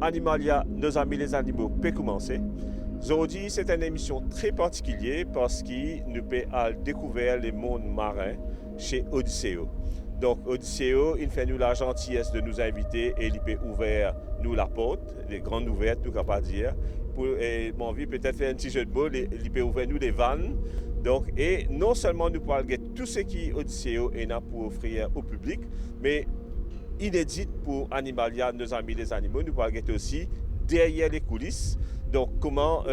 Animalia, nos amis les animaux, peut commencer. Aujourd'hui, c'est une émission très particulière parce qu'il nous peut découvrir le monde marin chez Odysseo. Donc, Odysseo, il fait nous la gentillesse de nous inviter et il peut ouvrir nous la porte, les grandes ouvertes, nous capable dire. Et mon vie peut-être faire un petit jeu de mots, il peut ouvrir nous les vannes. Donc, et non seulement nous pourrons get tout ce qui Odysseo est là pour offrir au public, mais inédite pour Animalia, nos amis les animaux, nous pourrons get aussi derrière les coulisses. Donc, comment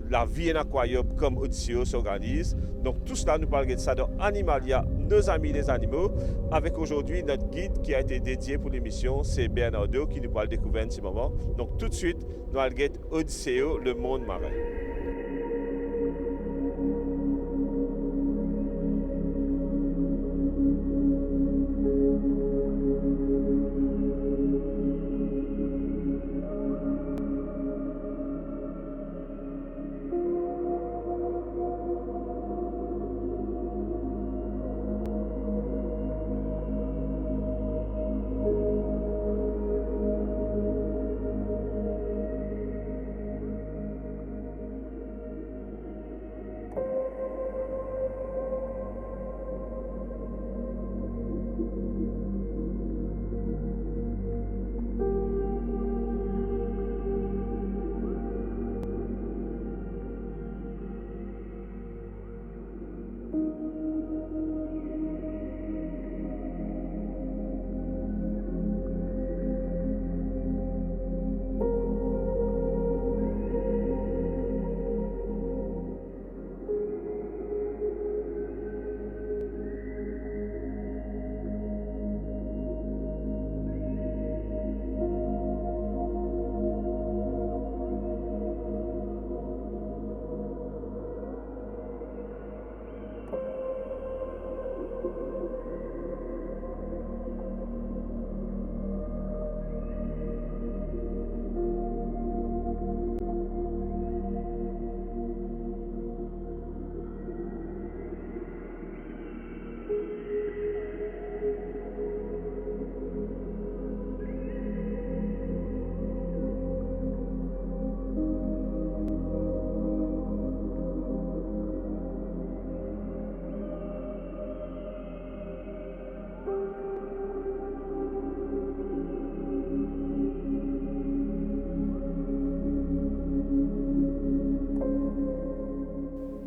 la vie en aquarium comme Odysseo s'organise. Donc, tout cela, nous parlons de ça dans Animalia, nos amis les animaux, avec aujourd'hui notre guide qui a été dédié pour l'émission, c'est Bernardo qui nous parle découvrir en ce moment. Donc, tout de suite, nous allons get Odysseo, le monde marin.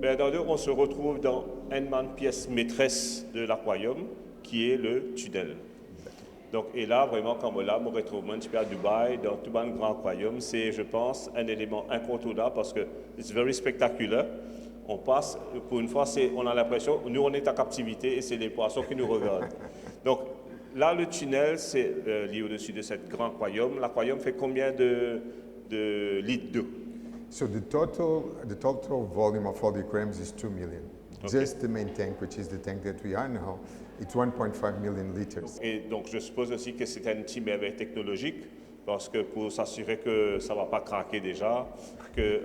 Bernardo, on se retrouve dans une pièce maîtresse de l'aquarium, qui est le tunnel. Donc, et là, vraiment, comme là, on retrouve un petit peu à Dubaï, dans tout un grand aquarium, c'est, je pense, un élément incontournable parce que c'est very spectaculaire. On passe, pour une fois, on a l'impression, nous, on est en captivité et c'est les poissons qui nous regardent. Donc, là, le tunnel, c'est lié au-dessus de cet grand aquarium. L'aquarium fait combien de litres d'eau? So the total volume of all the aquariums is 2 million. Okay. Just the main tank, which is the tank that we are now, it's 1.5 million liters. Et donc je suppose aussi que c'est un petit merveille technologique parce que pour s'assurer que ça ne va pas craquer déjà, que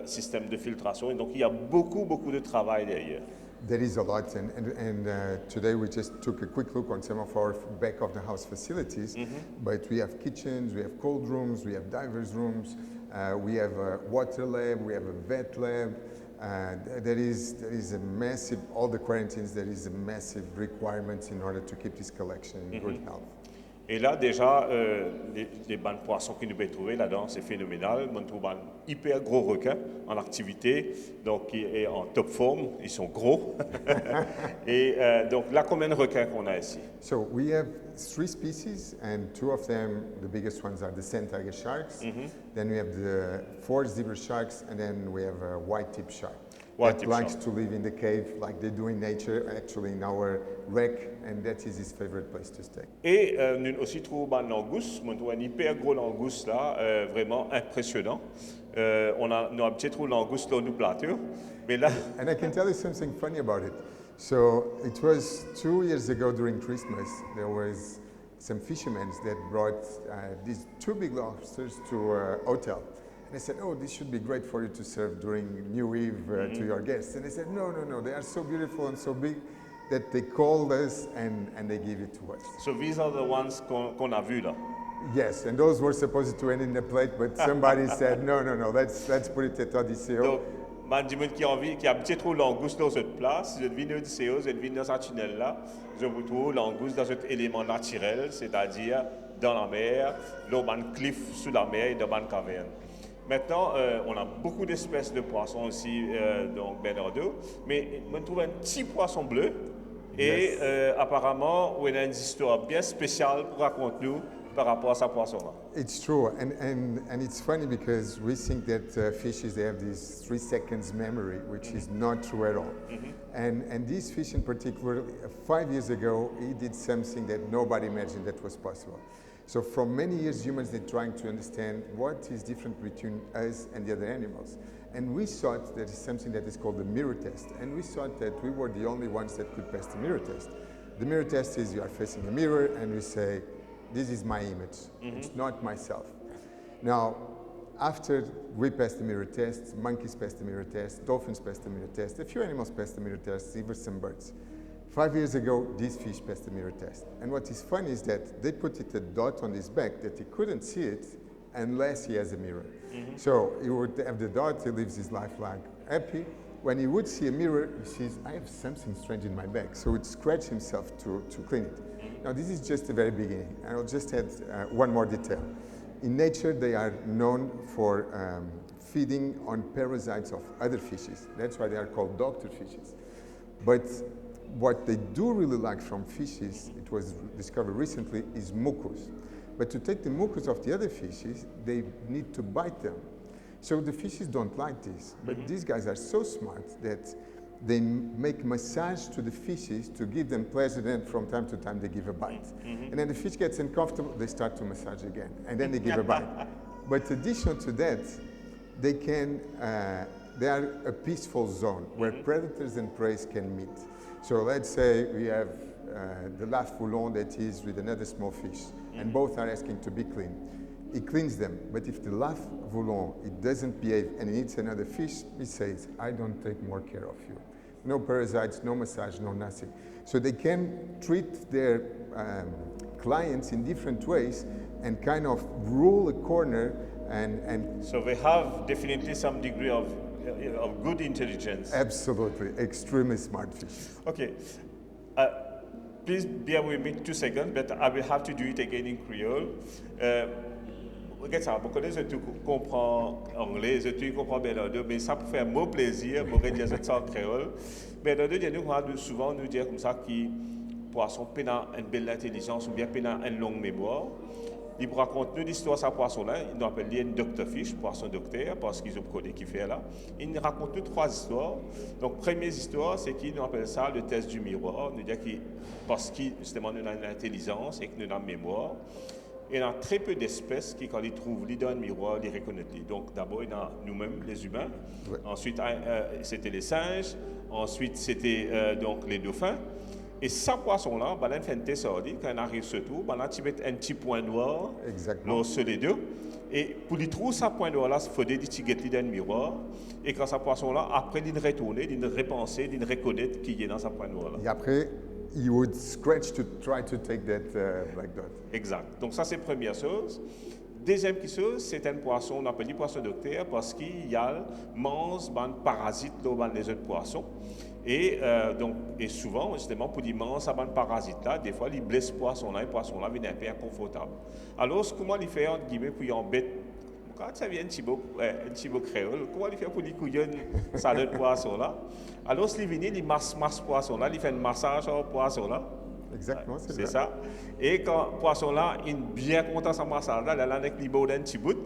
système de filtration. Et donc il y a beaucoup de travail derrière. There is a lot, and today we just took a quick look on some of our back of the house facilities. But we have kitchens, we have cold rooms, we have divers rooms, we have a water lab, we have a vet lab. There is a massive, all the quarantines, there is a massive requirement in order to keep this collection in good health. Et là, déjà, les bancs de poissons que nous pouvons trouver là-dedans, c'est phénoménal. On trouve un hyper gros requin en activité, donc qui est en top forme. Ils sont gros. Et donc là, combien de requins qu'on a ici? So we have 3 species, and 2 of them, the biggest ones are the sand tiger sharks. Then we have the 4 zebra sharks, and then we have a white tip shark. That likes to live in the cave like they do in nature, actually in our wreck, and that is his favorite place to stay. Et nous aussi trouvons un langouste, on trouve un hyper gros langouste là, vraiment impressionnant. Nous avons un petit trou langouste là, nous plateau, mais là. And I can tell you something funny about it. So it was 2 years ago during Christmas, there was some fishermen that brought these 2 big lobsters to a hotel. And I said, oh, this should be great for you to serve during New Eve to your guests. And they said, no, they are so beautiful and so big that they called us and they gave it to us. So these are the ones qu'on a vus là. Yes, and those were supposed to end in the plate, but somebody said, no, no, no, let's put it at Odysseo. Donc, man, du monde qui a envie, qui a habitué trop langouste dans cette place, je devine Odysseo, je devine dans ce tunnel-là, je vous trouve langouste dans cet élément naturel, c'est-à-dire dans la mer, dans un cliff sous la mer et dans une caverne. Maintenant, on a beaucoup d'espèces de poissons aussi, donc Bernardo, mais on trouve un petit poisson bleu et apparemment, on a une histoire bien spéciale pour raconter nous par rapport à ce poisson-là. It's true, and it's funny because we think that fishes, they have this 3 seconds memory, which is not true at all. And this fish in particular, 5 years ago, he did something that nobody imagined that was possible. So for many years, humans, they're trying to understand what is different between us and the other animals. And we thought there is something that is called the mirror test. And we thought that we were the only ones that could pass the mirror test. The mirror test is you are facing a mirror and we say, this is my image, it's not myself. Now, after we passed the mirror test, monkeys passed the mirror test, dolphins passed the mirror test, a few animals passed the mirror test, even some birds. 5 years ago, this fish passed the mirror test. And what is funny is that they put it a dot on his back that he couldn't see it unless he has a mirror. So he would have the dot, he lives his life like happy. When he would see a mirror, he says, I have something strange in my back. So he'd scratch himself to clean it. Now this is just the very beginning. I'll just add one more detail. In nature, they are known for feeding on parasites of other fishes. That's why they are called doctor fishes. But what they do really like from fishes, it was discovered recently, is mucus. But to take the mucus of the other fishes, they need to bite them. So the fishes don't like this. But these guys are so smart that they make massage to the fishes to give them pleasure, then from time to time they give a bite. And then the fish gets uncomfortable, they start to massage again, and then they give a bite. But addition to that, they are a peaceful zone where predators and prey can meet. So let's say we have the lath voulon that is with another small fish, and both are asking to be cleaned. He cleans them, but if the lath voulon, it doesn't behave and it eats another fish, he says, I don't take more care of you. No parasites, no massage, no nothing. So they can treat their clients in different ways and kind of rule a corner and So they have definitely some degree of good intelligence. absolutely extremely smart fish. Okay. Please bear with me 2 seconds, but I will have to do it again in Creole. Regarde ça, beaucoup de gens comprennent anglais, je comprends Bernardo, mais ça pour faire mon plaisir, pour dire ça en créole. Bernardo, souvent nous dire comme ça que poisson pénal une belle intelligence ou bien pénal une longue mémoire. Il raconte nous l'histoire de ce poisson-là, il nous appelle un docteur fish, poisson docteur, parce qu'ils ont connu qui fait là. Il nous raconte nous 3 histoires. Donc, première histoire, c'est qu'il nous appelle ça le test du miroir. Nous dit que parce que justement nous avons une intelligence et que nous avons une mémoire. Il y a très peu d'espèces qui, quand ils trouvent dans un miroir, ils reconnaissent. Donc, d'abord, il y a nous-mêmes, les humains. Ouais. Ensuite, c'était les singes. Ensuite, c'était donc les dauphins. Et ce poisson-là, il fait un test quand il arrive sur tout, il met un petit point noir sur les deux. Et pour lui trouver ce point noir-là, il faut des petits guettes dans le miroir. Et quand ce poisson-là, après, il retourne, il repenser, il reconnaît qu'il est dans ce point noir-là. Et après, he would scratch to try to take that black dot. Exact. Donc ça, c'est la première chose. Deuxième chose, c'est un poisson, on appelle le poisson docteur parce qu'il y a mange des parasites dans les autres poissons. Et souvent, justement, pour les manger ces parasites-là, des fois, ils blessent le poisson-là, et le poisson-là vient un peu inconfortable. Alors, comment il fait, entre guillemets, pour y embêter? Quand ça vient un petit peu créole, comment il fait pour les couillonner ça l'autre poisson-là? Alors, s'il vient, il masse poisson-là, il fait un massage au poisson-là. Exactement, c'est ça. Et quand le poisson-là, il est bien content de ce massage-là, il a avec les bords d'un petit bout,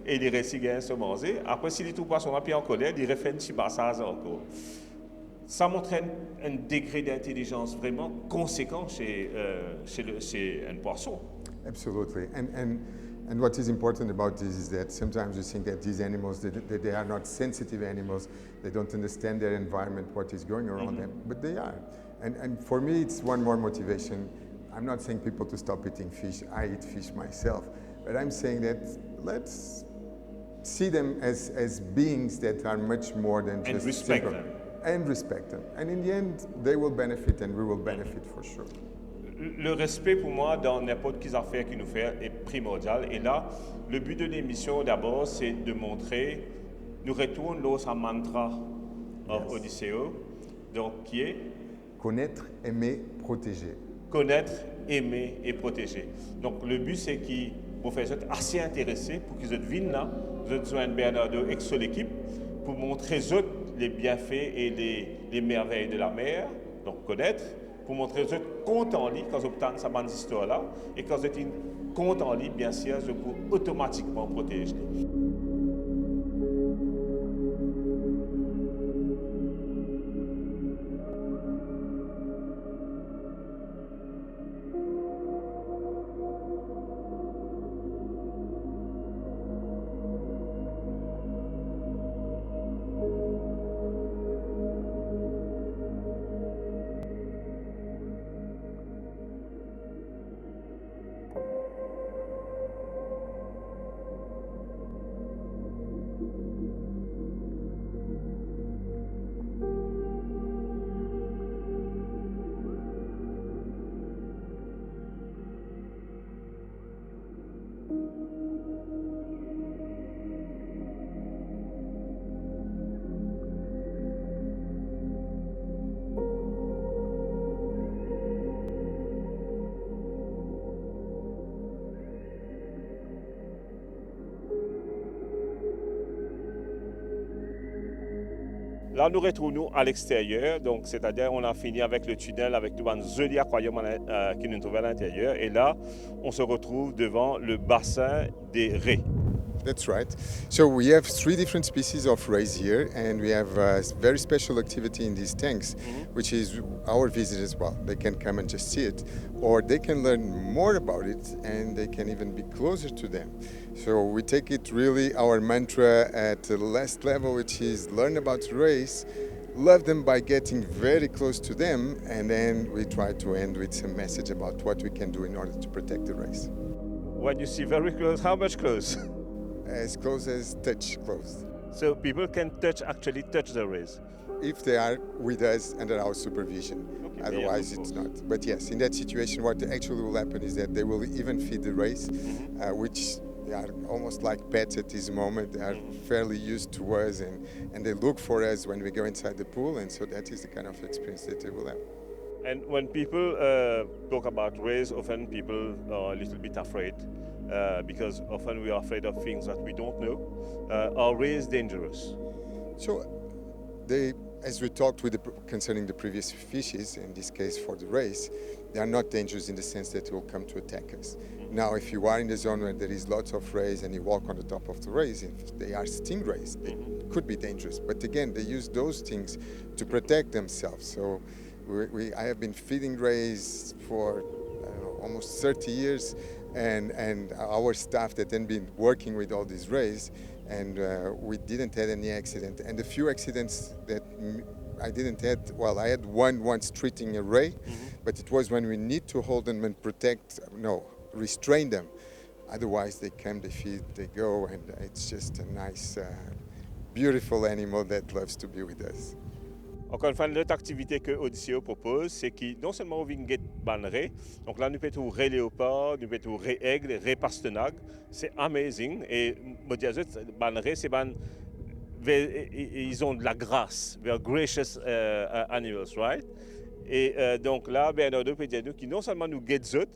et il reste à se manger. Après, s'il est tout poisson-là, puis en colère, il refait un petit massage encore. Ça montre un degré d'intelligence vraiment conséquent chez un poisson. Absolutely. And what is important about this is that sometimes you think that these animals, that they are not sensitive animals, they don't understand their environment, what is going around them, but they are. And for me, it's one more motivation. I'm not saying people to stop eating fish. I eat fish myself. But I'm saying that let's see them as beings that are much more than just respect simple. them. And respect them. And in the end, they will benefit and we will benefit for sure. Le respect pour moi dans n'importe quelle affaire qu'il nous fait est primordial. Et là, le but de l'émission d'abord, c'est de montrer, nous retournons à mantra of Yes. Odysseo, donc qui est Connaître, aimer, protéger. connaître, aimer et protéger. Donc le but c'est qu'ils vont faire assez intéressés pour qu'ils viennent là, vous êtes besoin de Bernardo et son équipe pour montrer les bienfaits et les merveilles de la mer, donc connaître, pour montrer compte en lit quand vous obtenez cette bande histoire là et quand vous êtes compte en lit, bien sûr, je peux automatiquement protéger. Là, nous retournons à l'extérieur, donc c'est-à-dire on a fini avec le tunnel, avec tout un joli aquarium qui nous trouvait à l'intérieur. Et là, on se retrouve devant le bassin des raies. That's right. So we have 3 different species of rays here, and we have a very special activity in these tanks, which is our visitors. Well, they can come and just see it, or they can learn more about it, and they can even be closer to them. So we take it really our mantra at the last level, which is learn about rays, love them by getting very close to them, and then we try to end with some message about what we can do in order to protect the rays. When you see very close, how much close? As close as touch close. So people can actually touch the rays. If they are with us under our supervision. Okay, Otherwise, yes, of it's course. not. But yes, in that situation, what actually will happen is that they will even feed the rays, which they are almost like pets at this moment. They are fairly used to us, and they look for us when we go inside the pool, and so that is the kind of experience that they will have. And when people talk about rays, often people are a little bit afraid because often we are afraid of things that we don't know. Are rays dangerous? So, they, as we talked with concerning the previous fishes, in this case for the rays, they are not dangerous in the sense that they will come to attack us. Now, if you are in the zone where there is lots of rays and you walk on the top of the rays, if they are stingrays, they could be dangerous. But again, they use those things to protect themselves. So, I have been feeding rays for almost 30 years, and our staff that then been working with all these rays, and we didn't have any accident. And the few accidents that I didn't have, well, I had one once treating a ray, but it was when we need to hold them and restrain them. Otherwise, they come, they feed, they go, and it's just a nice, beautiful animal that loves to be with us. Encore une fois, l'autre activité que Odysseo propose, c'est que non seulement on vient de banner, donc là nous pouvons trouver ré léopard, nous pouvons trouver ré aigle, ré pastenag, c'est amazing. Et me dire banner, c'est ils ont de la grâce, they're gracious animals, right? Et donc là, Bernardo peut dire nous qui non seulement nous guette eux,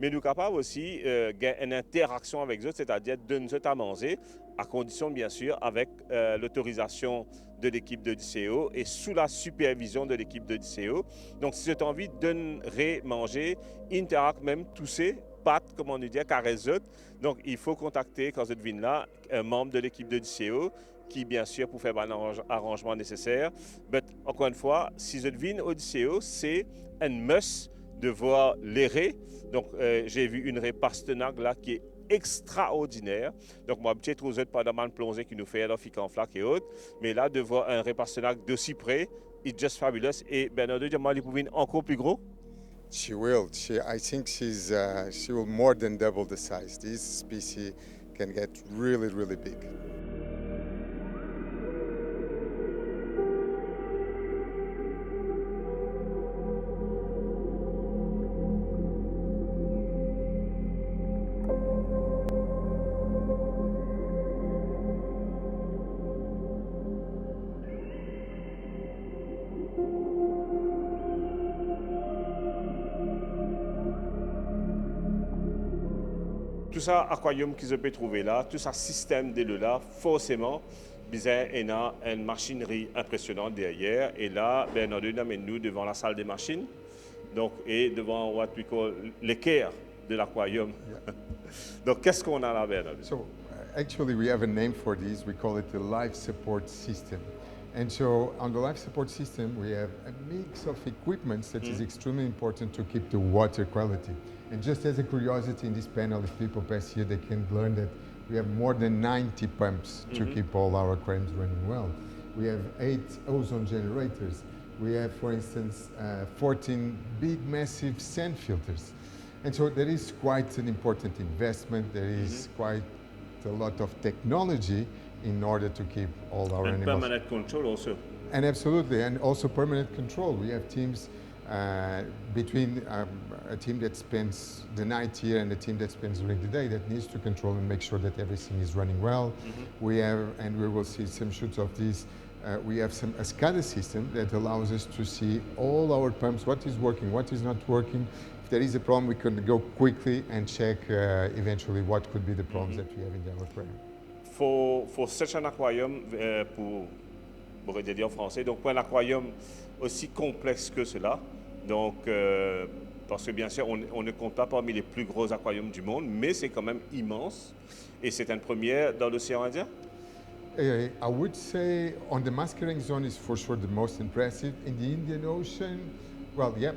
mais nous sommes capables aussi d'avoir une interaction avec eux, c'est-à-dire de nous à manger, à condition bien sûr avec l'autorisation de l'équipe d'Odysseo et sous la supervision de l'équipe d'Odysseo. Donc si tu as envie de manger, interact même tousser, pattes, comme on nous dit, caresser. Donc il faut contacter quand vous venez là un membre de l'équipe d'Odysseo qui bien sûr pour faire l'arrangement nécessaire. Mais encore une fois, si vous venez Odysseo, c'est un must de voir les raies. Donc j'ai vu une raie pastenag là qui est extraordinaire. Donc, moi, j'ai trouvé pas de mal plongée qui nous fait alors fic en flaque et autres. Mais là, de voir un répastenac d'aussi près, it's just fabulous. Et Bernardo, dis-moi, il pouvait encore plus gros? She will. I think she will more than double the size. This species can get really, really big. tout ça aquarium qu'ils peuvent trouver là, tout ça système de là, forcément, bizarre, il y a une machinerie impressionnante derrière. Et là, ben, on amène nous devant la salle des machines, donc, et devant what we call l'équerre de l'aquarium. Yeah. Donc, qu'est-ce qu'on a là, Bernard? So actually, we have a name for this. We call it the life support system. And so on the life support system, we have a mix of equipments that is extremely important to keep the water quality. And just as a curiosity in this panel, if people pass here, they can learn that we have more than 90 pumps to keep all our aquariums running well. We have 8 ozone generators. We have, for instance, 14 big, massive sand filters. And so there is quite an important investment. There is quite a lot of technology in order to keep all our And animals. permanent control also. And absolutely, and also permanent control. We have teams between a team that spends the night here and a team that spends during the day that needs to control and make sure that everything is running well. We have, and we will see some shoots of this. We have a SCADA system that allows us to see all our pumps, what is working, what is not working. If there is a problem, we can go quickly and check eventually what could be the problems that we have in the aquarium. For such an aquarium, pour dire en français, donc pour un aquarium aussi complexe que cela, donc parce que bien sûr on ne compte pas parmi les plus gros aquariums du monde, mais c'est quand même immense et c'est une première dans l'océan Indien. I would say on the mascaring zone is for sure the most impressive. In the Indian Ocean, well, yeah,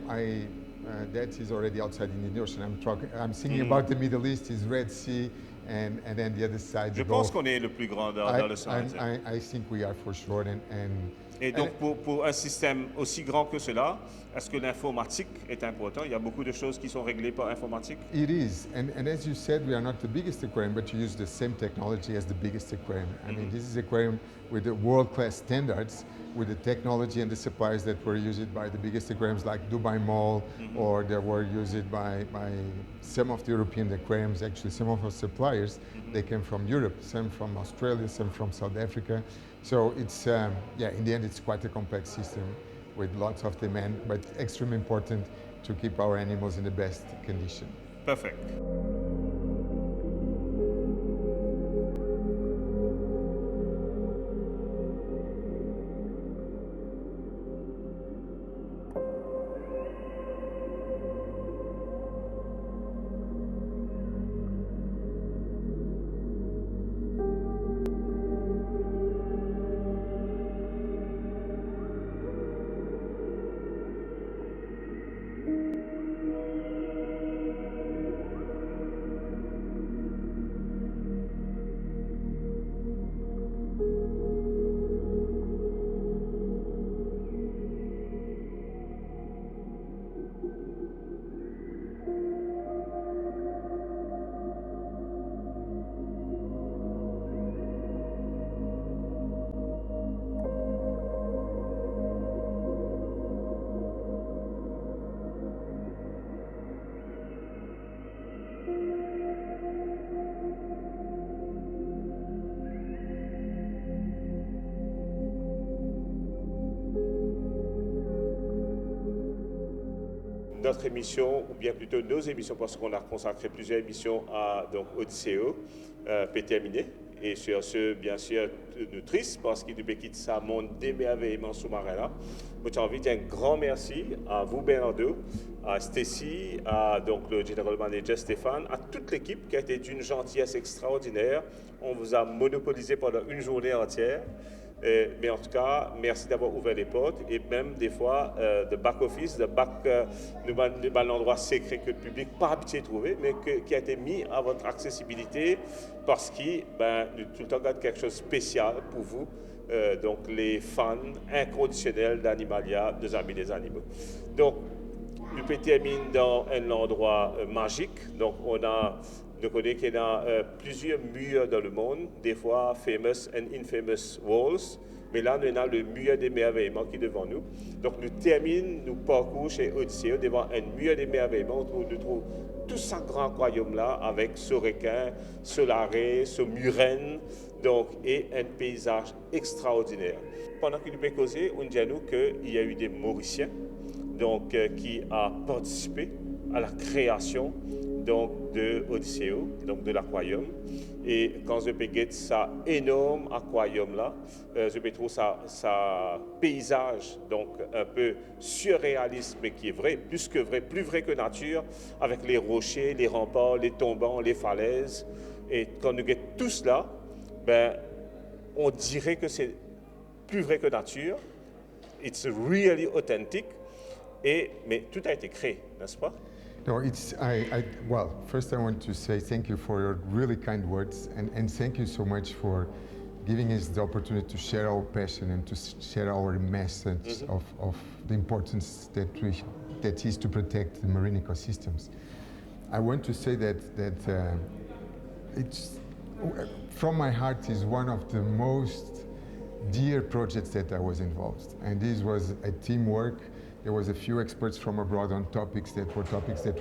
that is already outside the Indian Ocean. I'm thinking about the Middle East, is Red Sea, and then the other side. Je pense qu'on est le plus grand dans l'océan Indien. I think we are for sure, Et donc pour un système aussi grand que cela, est-ce que l'informatique est important? Il y a beaucoup de choses qui sont réglées par informatique. It is, and as you said, we are not the biggest aquarium, but you use the same technology as the biggest aquarium. I mean, this is aquarium with the world-class standards, with the technology and the suppliers that were used by the biggest aquariums like Dubai Mall, or that were used by some of the European aquariums. Actually, some of our suppliers, they came from Europe, some from Australia, some from South Africa. So it's, in the end, it's quite a complex system with lots of demand, but extremely important to keep our animals in the best condition. Perfect. Notre émission, ou bien plutôt nos émissions, parce qu'on a consacré plusieurs émissions à donc, Odysseo, peut terminer. Et sur ce, bien sûr, nous tristes parce qu'il nous quitte ça monde d'émerveillement sous-marin là. Moi, j'ai envie de dire un grand merci à vous, Bernardo, à Stacy, à donc, le General Manager Stéphane, à toute l'équipe qui a été d'une gentillesse extraordinaire. On vous a monopolisé pendant une journée entière. Mais en tout cas, merci d'avoir ouvert les portes et même des fois de back-office, l'endroit secret que le public n'a pas habitué de trouver, mais qui a été mis à votre accessibilité parce qu'il tout le temps garde quelque chose de spécial pour vous, donc les fans inconditionnels d'Animalia, nos amis des animaux. Donc, nous terminons dans un endroit magique, donc on connaît qu'il y a plusieurs murs dans le monde, des fois famous and infamous walls, mais là, on a le mur d'émerveillement qui est devant nous. Donc, nous terminons nos parcours chez Odysseo devant un mur d'émerveillement où nous trouvons tout ce grand royaume-là avec ce requin, ce larré, ce murène, donc, et un paysage extraordinaire. Pendant que nous avons causé, on dit à nous qu'il y a eu des Mauriciens donc, qui ont participé à la création donc de Odysseo, donc de l'aquarium. Et quand je peux guetter ça énorme aquarium là, je peux trouver ça paysage, donc un peu surréaliste, mais qui est vrai, plus que vrai, plus vrai que nature, avec les rochers, les remparts, les tombants, les falaises. Et quand nous guettons tout cela, ben, on dirait que c'est plus vrai que nature. It's really authentic. Mais tout a été créé, n'est-ce pas? No, well, first I want to say thank you for your really kind words and thank you so much for giving us the opportunity to share our passion and to share our message of the importance that is to protect the marine ecosystems. I want to say that it's, from my heart, is one of the most dear projects that I was involved. And this was a teamwork. There was a few experts from abroad on topics that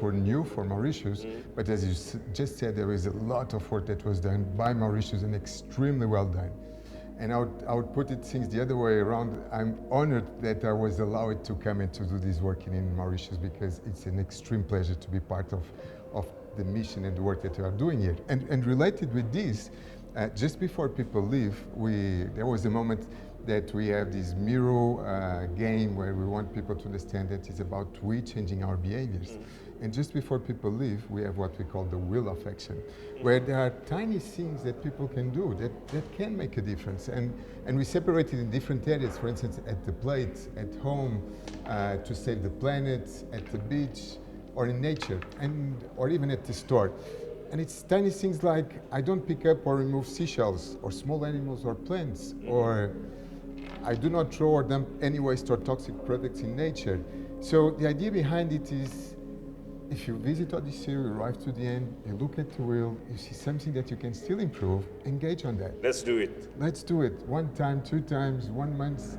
were new for Mauritius, but as you just said, there is a lot of work that was done by Mauritius and extremely well done. And I would put it things the other way around. I'm honored that I was allowed to come and to do this work in Mauritius because it's an extreme pleasure to be part of the mission and the work that we are doing here. And related with this, just before people leave, there was a moment that we have this mirror game where we want people to understand that it's about we changing our behaviors. And just before people leave, we have what we call the wheel of action, where there are tiny things that people can do that can make a difference. And we separate it in different areas, for instance, at the plate, at home, to save the planet, at the beach, or in nature, or even at the store. And it's tiny things like I don't pick up or remove seashells or small animals or plants, or I do not throw or dump any waste or toxic products in nature. So the idea behind it is, if you visit Odysseo, you arrive to the end, you look at the wheel, you see something that you can still improve, engage on that. Let's do it. Let's do it. 1 time, 2 times, 1 month.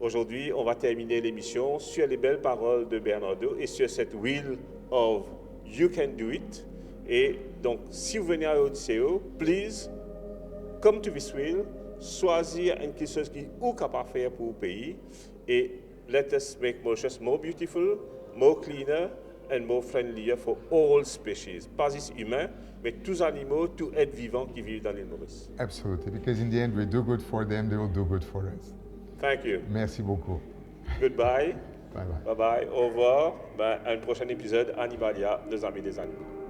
Aujourd'hui, on va terminer l'émission sur les belles paroles de Bernardo et sur cette wheel of You Can Do It. Et donc, si vous venez à Odysseo, please come to this wheel, choisir quelque chose qui est capable de faire pour le pays et let us make Mauritius more beautiful, more cleaner and more friendlier for all species. Pas juste humains, mais tous animaux, tout être vivant qui vit dans l'île Maurice. Absolutely, because in the end we do good for them, they will do good for us. Thank you. Merci beaucoup. Goodbye. Bye bye. Bye bye. Au revoir. À un prochain épisode Animalia, les amis des animaux.